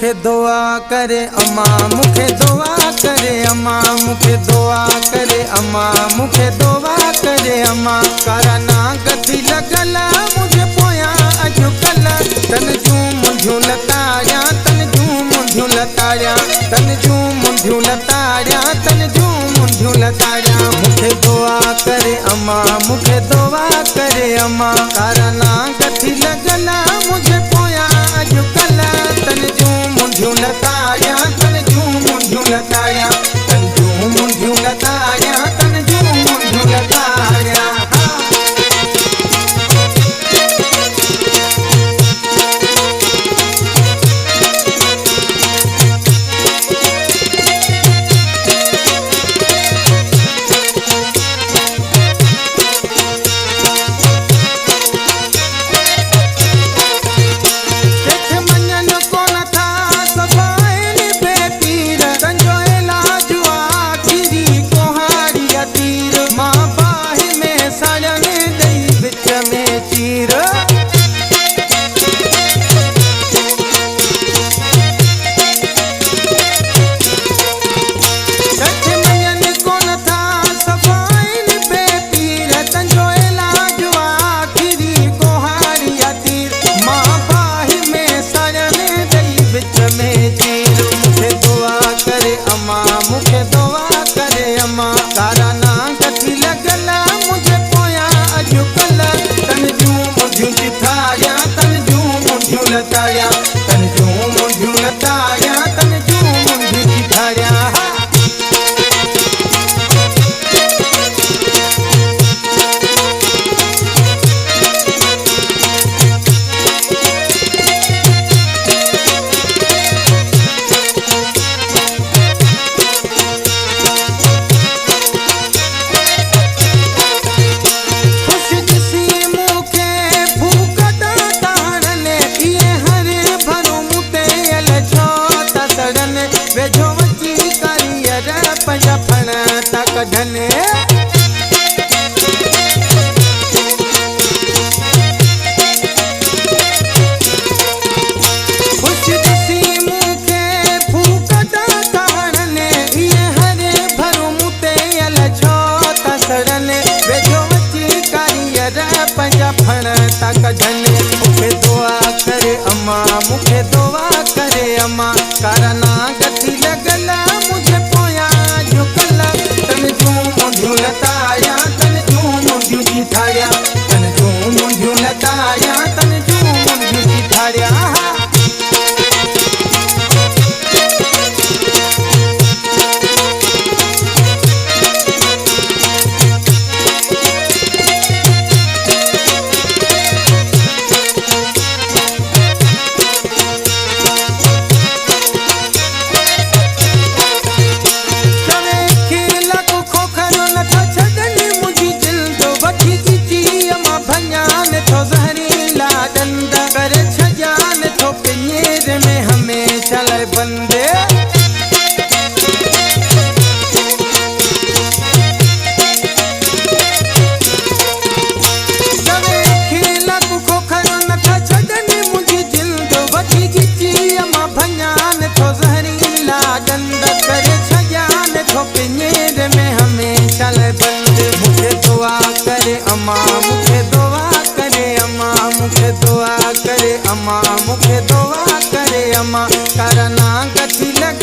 मुखे दुआ करे अम्मा मुखे दुआ करे अम्मा मुखे दुआ करे अम्मा मुखे दुआ करे अम्मा कराना गति लगल मुझे पोया अजुकल तन जूं मुंधियूं लताड़िया तन जूं मुंधियूं लताड़िया तन जूं मुंधियूं लताड़िया तन जूं मुंधियूं लताड़िया मुखे दुआ करे अम्मा मुखे दुआ करे अम्मा कराना गति लगल मुझे पोया अजुकल तन जूं मुंधियूं लताड़िया तन जूं मुंधियूं लताड़िया तन जूं मुंधियूं लताड़िया तन जूं मुंधियूं लताड़िया धने खुश दिसी मुखे फूकटा ताड़ने ये हरे भरू मुते यल छो तसड़ने वेझो वची कारियर पंजा फण तक धने मुखे दुआ करे अम्मा मुखे दुआ करे अम्मा करना गति लगल मुझे पोया झुकल तन जूं मुंधियूं लताड़िया तन जूं मुंधियूं चिथाड़िया तन जूं मुंधियूं लताड़िया तन जूं मुंधियूं चिथाड़िया बंदे जवे खेला को खोखरो न था छडनी मुझी जिंदो बची गिची अम्मा भंजान थो जहरीला गंद करे छजान थो पिनेर में हमेशा ले बंदे मुझे दुआ करे अम्मा मुझे दुआ करे अम्मा मुझे दुआ करे अम्मा मुझे दुआ करे अम्मा करना गति लग